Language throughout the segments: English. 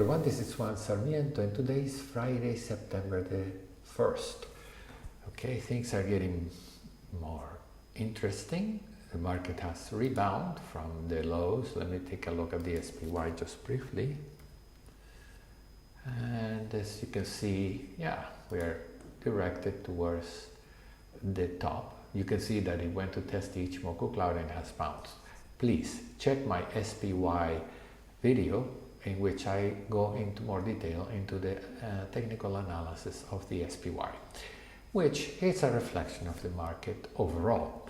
everyone, this is Juan Sarmiento and today is Friday, September the 1st. Okay, things are getting more interesting. The market has rebounded from the lows. Let me take a look at the SPY just briefly. And as you can see, yeah, we are directed towards the top. You can see that it went to test the Ichimoku cloud and has bounced. Please check my SPY video in which I go into more detail into the technical analysis of the SPY, which is a reflection of the market overall.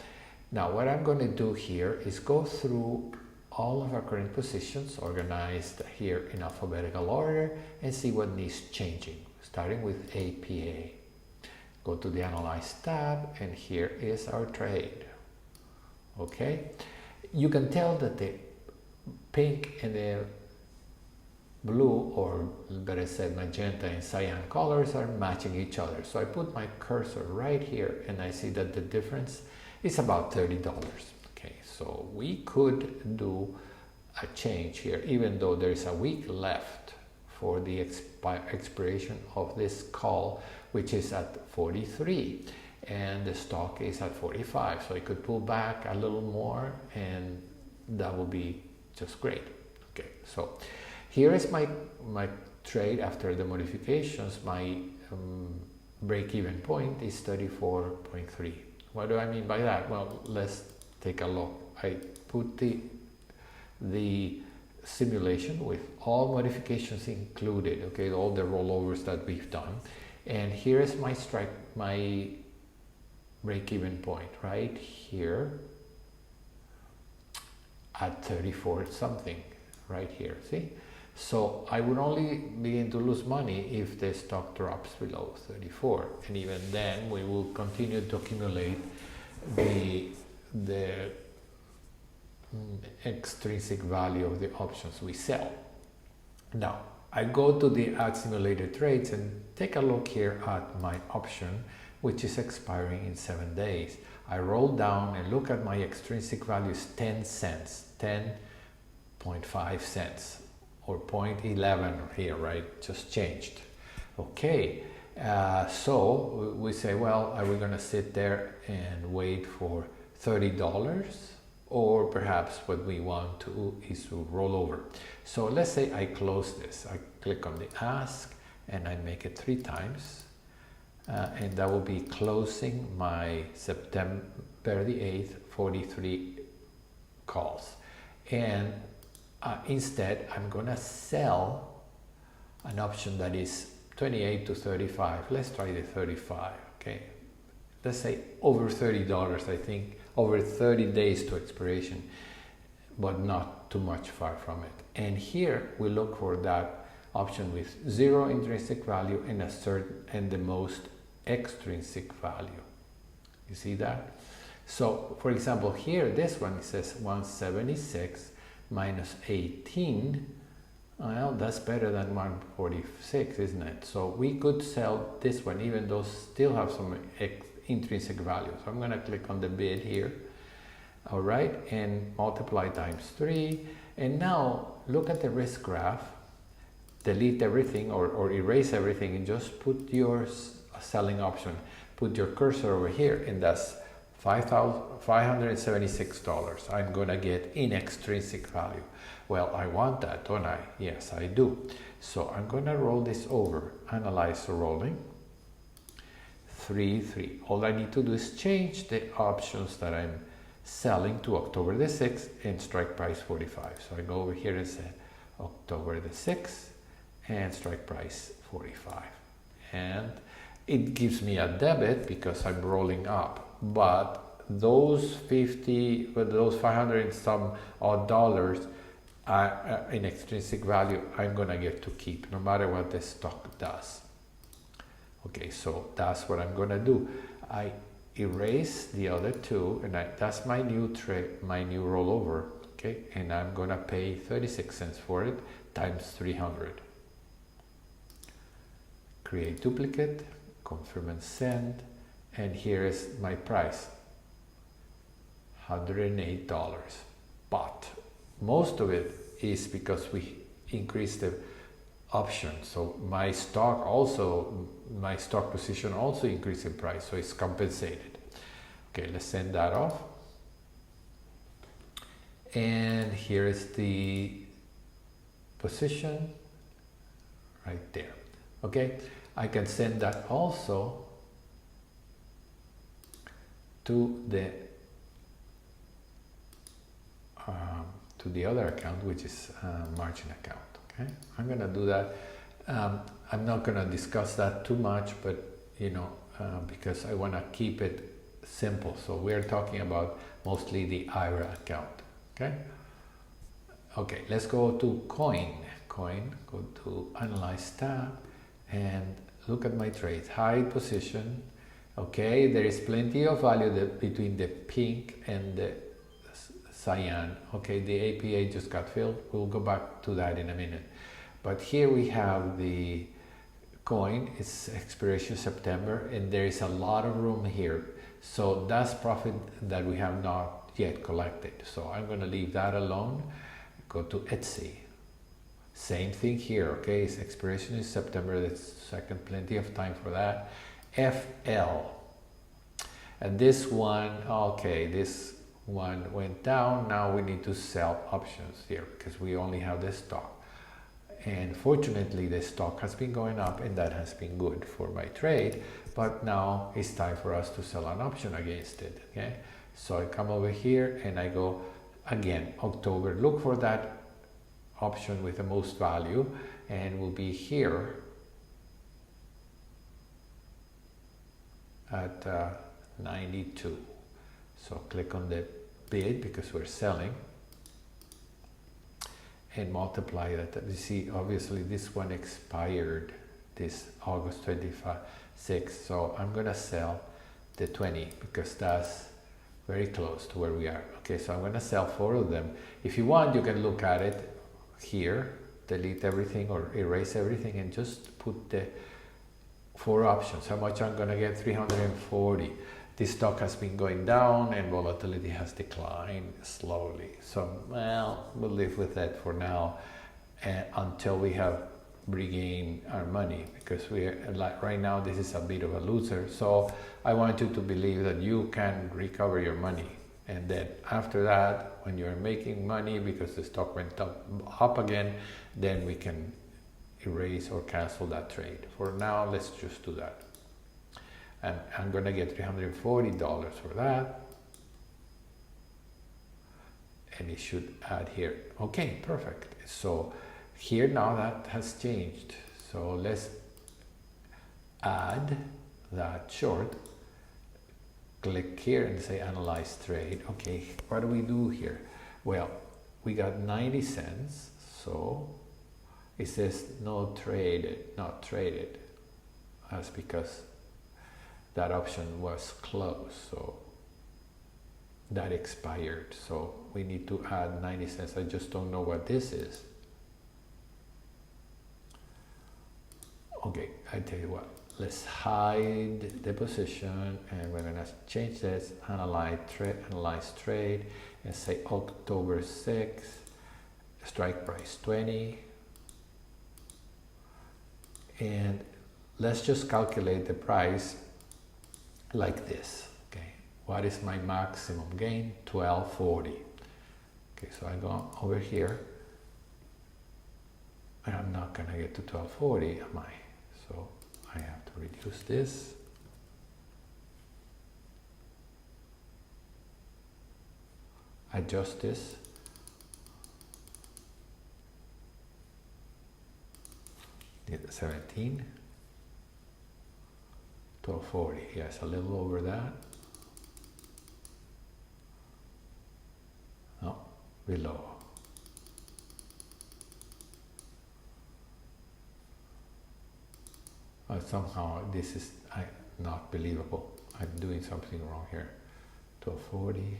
Now, what I'm going to do here is go through all of our current positions organized here in alphabetical order and see what needs changing, starting with APA. Go to the Analyze tab, and here is our trade. Okay, you can tell that the pink and the blue, or better said magenta and cyan colors, are matching each other. So I put my cursor right here and I see that the difference is about $30. Okay, so we could do a change here, even though there is a week left for the expiration of this call, which is at 43 and the stock is at 45. So I could pull back a little more and that would be just great. Okay, so here is my trade after the modifications. My break-even point is 34.3. What do I mean by that? Well, let's take a look. I put the simulation with all modifications included, okay, all the rollovers that we've done. And here is my strike, my break-even point right here at 34 something, right here, see? So I would only begin to lose money if the stock drops below 34, and even then we will continue to accumulate the extrinsic value of the options we sell. Now I go to the Add Simulated Trades and take a look here at my option, which is expiring in 7 days. I roll down and look at my extrinsic value is 10 cents, 10.5 cents. Or 0.11 here, right? Just changed. Okay, so we say, well, are we going to sit there and wait for $30? Or perhaps what we want to is to roll over. So let's say I close this. I click on the ask and I make it 3 times. And that will be closing my September the 8th, 43 calls. And instead, I'm going to sell an option that is 28 to 35. Let's try the 35, okay? Let's say over $30, I think, over 30 days to expiration, but not too much far from it. And here we look for that option with 0 intrinsic value and and the most extrinsic value. You see that? So, for example, here, this one says 176 minus 18, well, that's better than 146, isn't it? So we could sell this one, even though still have some intrinsic value. So I'm going to click on the bid here, all right, and multiply times 3. And now look at the risk graph, delete everything or erase everything and just put your selling option, put your cursor over here, and that's $576 I'm going to get in extrinsic value. Well, I want that, don't I? Yes, I do. So I'm going to roll this over, analyze the rolling, 3, 3. All I need to do is change the options that I'm selling to October the 6th and strike price 45. So I go over here and say October the 6th and strike price 45. And it gives me a debit because I'm rolling up. But those 500 and some odd dollars in extrinsic value, I'm gonna get to keep no matter what the stock does. Okay, so that's what I'm gonna do. I erase the other two, and that's my new trade, my new rollover. Okay, and I'm gonna pay 36 cents for it times 300. Create duplicate, confirm and send. And here is my price, $108. But most of it is because we increased the option. So my stock position also increased in price, so it's compensated. Okay, let's send that off. And here is the position right there. Okay, I can send that also to the other account, which is margin account. Okay, I'm gonna do that. I'm not gonna discuss that too much, but because I want to keep it simple. So we're talking about mostly the IRA account. Okay, let's go to coin. Go to Analyze tab and look at my trades. High position. Okay, there is plenty of value between the pink and the cyan. Okay, the APA just got filled. We'll go back to that in a minute. But here we have the coin. It's expiration September, and there is a lot of room here. So that's profit that we have not yet collected. So I'm going to leave that alone. Go to Etsy. Same thing here. Okay, its expiration is September. That's second, plenty of time for that. FL. And this one, okay, this one went down. Now we need to sell options here because we only have this stock. And fortunately, the stock has been going up, and that has been good for my trade. But now it's time for us to sell an option against it. Okay, so I come over here and I go again, October. Look for that option with the most value, and will be here at 92. So click on the bid because we're selling, and multiply that. You see, obviously this one expired this August 26th, so I'm gonna sell the 20 because that's very close to where we are. Okay, so I'm gonna sell 4 of them. If you want, you can look at it here, delete everything or erase everything, and just put the 4 options. How much I'm gonna get? 340. This stock has been going down and volatility has declined slowly. So, well, we'll live with that for now until we have regained our money, because like right now this is a bit of a loser. So I want you to believe that you can recover your money, and then after that, when you're making money because the stock went up again, then we can erase or cancel that trade. For now, let's just do that. And I'm going to get $340 for that. And it should add here. Okay, perfect. So here now that has changed. So let's add that short. Click here and say Analyze Trade. Okay, what do we do here? Well, we got 90 cents. So it says not traded. That's because that option was closed, so that expired. So we need to add 90 cents. I just don't know what this is. Okay, I tell you what, let's hide the position, and we're gonna change this, analyze trade, and say October 6th, strike price 20. And let's just calculate the price like this. Okay, what is my maximum gain? 1240. Okay, so I go over here, and I'm not gonna get to 1240, am I? So I have to reduce this. Adjust this. Get 17. 1240, yes, a little over that. No, below. Somehow this is not believable. I'm doing something wrong here. 1240,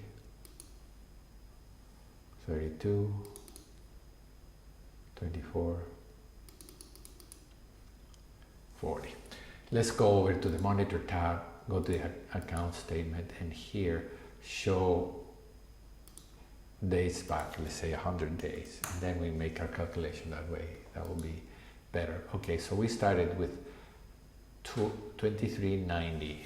32, 24, 40. Let's go over to the Monitor tab, go to the account statement, and here show days back, let's say 100 days, and then we make our calculation that way. That will be better. Okay, so we started with 23.90.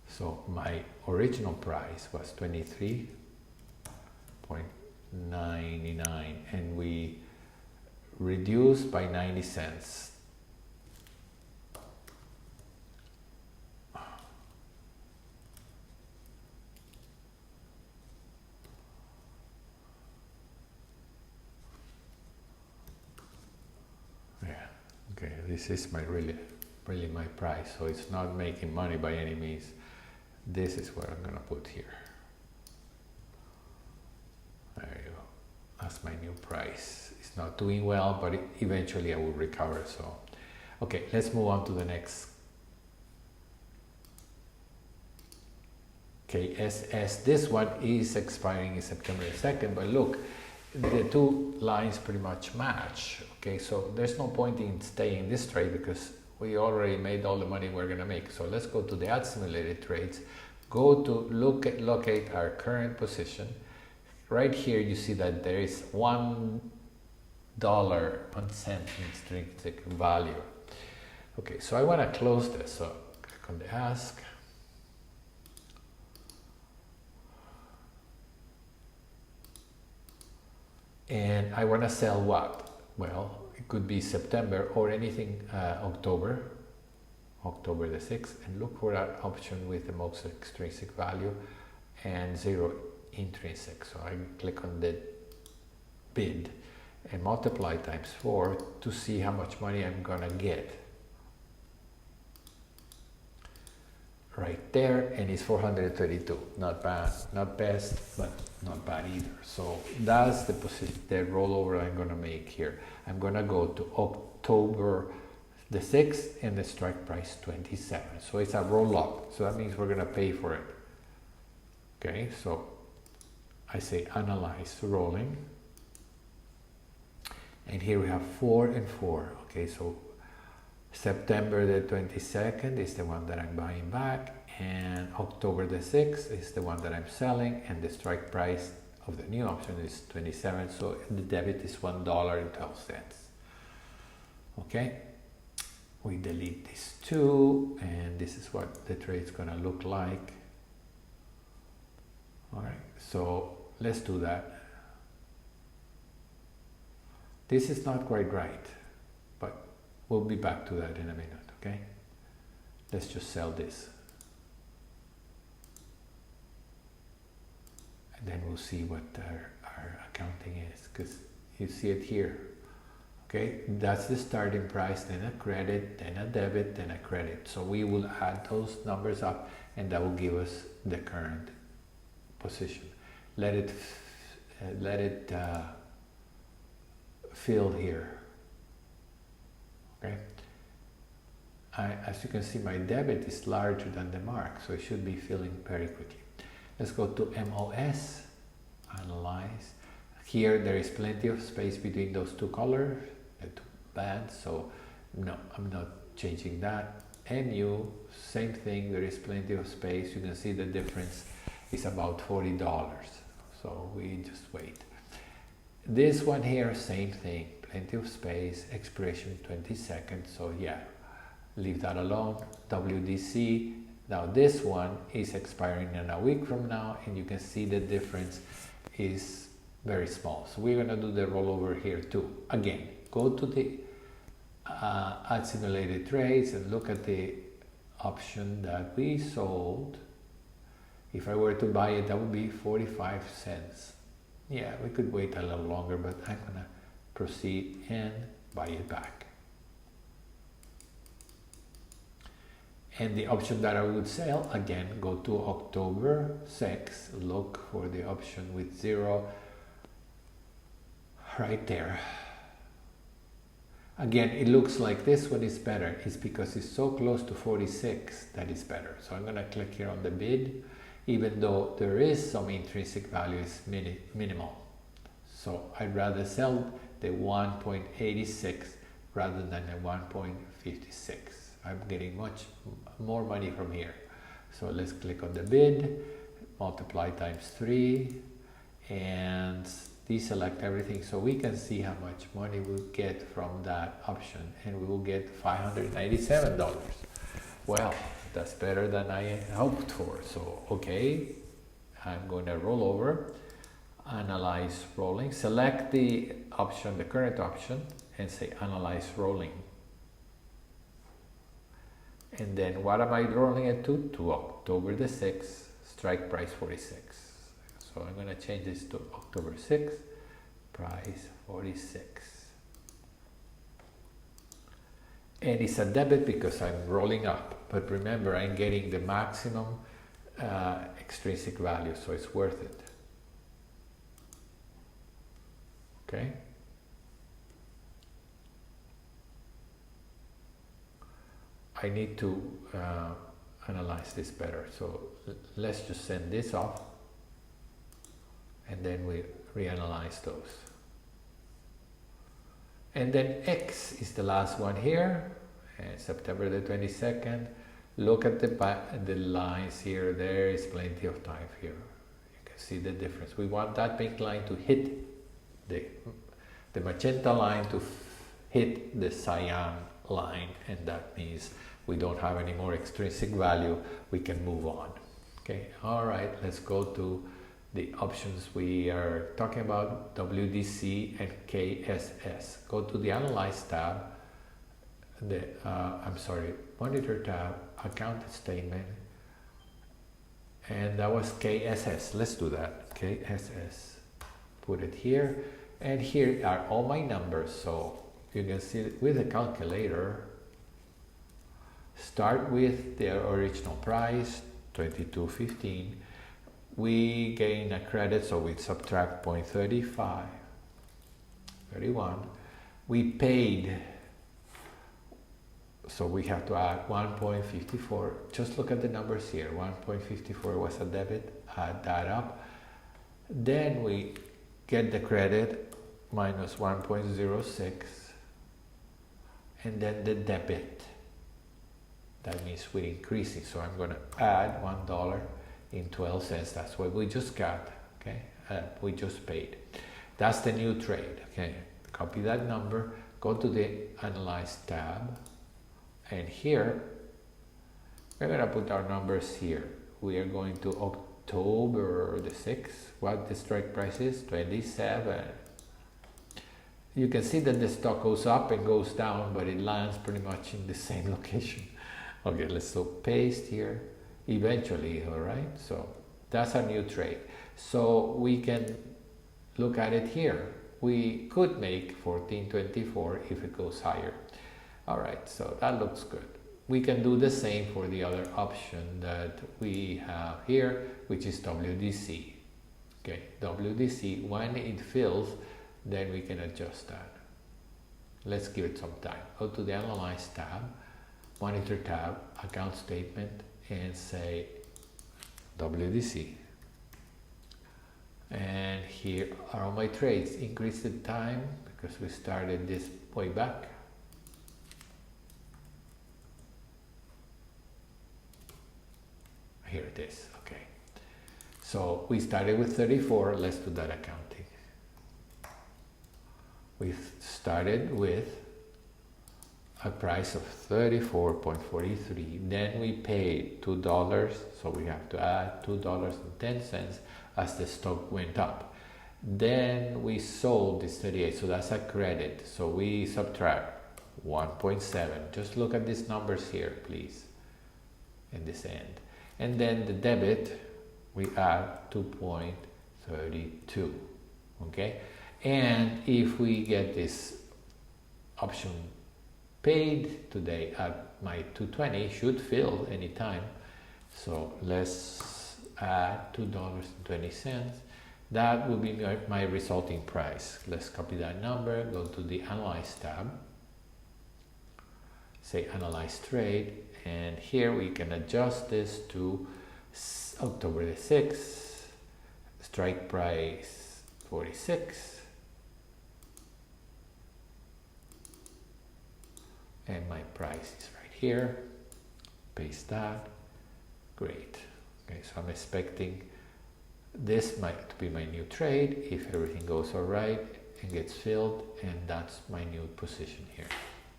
So my original price was 23.99 and we reduced by 90 cents. Yeah, okay, this is my really my price, so it's not making money by any means. This is what I'm gonna put here. There you go. That's my new price. It's not doing well, but eventually I will recover. So, okay, let's move on to the next. KSS. This one is expiring in September 2nd, but look, the two lines pretty much match. Okay, so there's no point in staying in this trade because we already made all the money we're gonna make. So let's go to the ad simulated trades. Go to locate our current position. Right here you see that there is $1 intrinsic value. Okay, so I want to close this. So click on the ask. And I want to sell what? Well, it could be September or anything October the 6th, and look for that option with the most extrinsic value and 0 intrinsic. So I click on the bid and multiply times 4 to see how much money I'm gonna get. Right there, and it's 432. Not bad, not best, but not bad either. So that's the position, the rollover I'm gonna make here. I'm gonna go to October the 6th and the strike price 27. So it's a roll up. So that means we're gonna pay for it. Okay, so I say analyze rolling. And here we have 4 and 4. Okay, so September the 22nd is the one that I'm buying back, and October the 6th is the one that I'm selling, and the strike price of the new option is 27, so the debit is $1.12. Okay, we delete these two, and this is what the trade's gonna look like. All right, so let's do that. This is not quite right, but we'll be back to that in a minute, okay? Let's just sell this. And then we'll see what our accounting is, because you see it here. Okay, that's the starting price, then a credit, then a debit, then a credit. So we will add those numbers up, and that will give us the current position. Let it fill here. Okay. As you can see, my debit is larger than the mark, so it should be filling very quickly. Let's go to MOS, analyze. Here there is plenty of space between those two colors, the two bands, so no, I'm not changing that. MU, same thing, there is plenty of space. You can see the difference is about $40, so we just wait. This one here, same thing, plenty of space, expiration 20 seconds, so yeah, leave that alone. WDC, now this one is expiring in a week from now, and you can see the difference is very small. So we're gonna do the rollover here too. Again, go to the ad simulated trades and look at the option that we sold. If I were to buy it, that would be 45 cents. Yeah, we could wait a little longer, but I'm gonna proceed and buy it back. And the option that I would sell, again, go to October 6th, look for the option with 0 right there. Again, it looks like this one is better. It's because it's so close to 46 that is better. So I'm gonna click here on the bid, even though there is some intrinsic value, is minimal. So I'd rather sell the 1.86 rather than the 1.56. I'm getting much more money from here. So let's click on the bid, multiply times 3, and deselect everything so we can see how much money we'll get from that option, and we will get $597. Well, that's better than I hoped for. So okay, I'm going to roll over, analyze rolling, select the option, the current option, and say analyze rolling. And then what am I rolling it to? To October the 6th, strike price 46. So I'm going to change this to October 6th, price 46. And it's a debit because I'm rolling up. But remember, I'm getting the maximum extrinsic value, so it's worth it. Okay? I need to analyze this better. So let's just send this off, and then we reanalyze those. And then X is the last one here, September the 22nd. Look at the lines here. There is plenty of time here. You can see the difference. We want that pink line to hit the magenta line to hit the cyan line, and that means we don't have any more extrinsic value. We can move on. Okay, all right, let's go to the options we are talking about, WDC and KSS. Go to the Analyze tab, Monitor tab, Account Statement, and that was KSS. Let's do that, KSS. Put it here, and here are all my numbers, so you can see it with a calculator. Start with the original price, $22.15. We gain a credit, so we subtract 0.35, 31. We paid, so we have to add 1.54. Just look at the numbers here. 1.54 was a debit, add that up. Then we get the credit, minus 1.06, and then the debit. That means we're increasing, so I'm going to add $1.12. That's what we just got, okay? We just paid. That's the new trade, okay? Copy that number, go to the Analyze tab, and here, we're going to put our numbers here. We are going to October the 6th. What the strike price is? 27. You can see that the stock goes up and goes down, but it lands pretty much in the same location. Okay, let's so paste here eventually, all right? So that's our new trade. So we can look at it here. We could make 14.24 if it goes higher. All right, so that looks good. We can do the same for the other option that we have here, which is WDC. Okay, WDC, when it fills, then we can adjust that. Let's give it some time. Go to the Analyze tab, Monitor tab, Account Statement, and say WDC. And here are all my trades. Increase the time because we started this way back. Here it is, okay. So we started with 34, let's do that accounting. We started with a price of 34.43. Then we paid $2, so we have to add $2.10 as the stock went up. Then we sold this 38, so that's a credit. So we subtract 1.7. Just look at these numbers here, please, in this end. And then the debit, we add 2.32, okay? And if we get this option paid today at my 220, should fill anytime. So let's add $2.20. That will be my resulting price. Let's copy that number, go to the Analyze tab, say Analyze Trade, and here we can adjust this to October the 6th, strike price 46, and my price is right here. Paste that. Great. Okay, so I'm expecting this might be my new trade if everything goes all right and gets filled, and that's my new position here,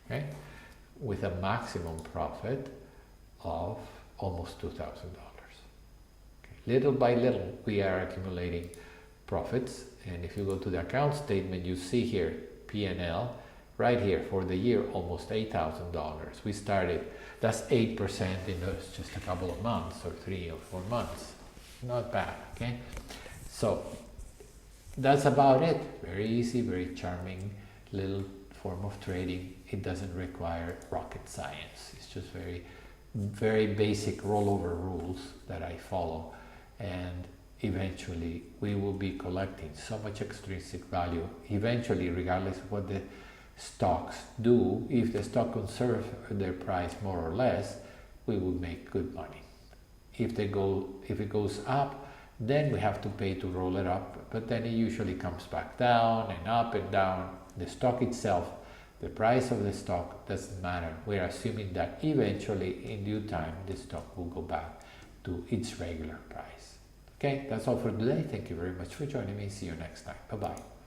okay? With a maximum profit of almost $2,000. Okay. Little by little, we are accumulating profits, and if you go to the account statement, you see here P&L right here for the year, almost $8,000. We started, that's 8% in just a couple of months, or 3 or 4 months. Not bad, okay? So that's about it. Very easy, very charming little form of trading. It doesn't require rocket science. It's just very basic rollover rules that I follow, and eventually we will be collecting so much extrinsic value. Eventually, regardless of what the stocks do, if the stock conserves their price more or less, we will make good money. If it goes up, then we have to pay to roll it up, but then it usually comes back down and up and down. The stock itself, the price of the stock doesn't matter. We're assuming that eventually, in due time, the stock will go back to its regular price. Okay, that's all for today. Thank you very much for joining me. See you next time. Bye-bye.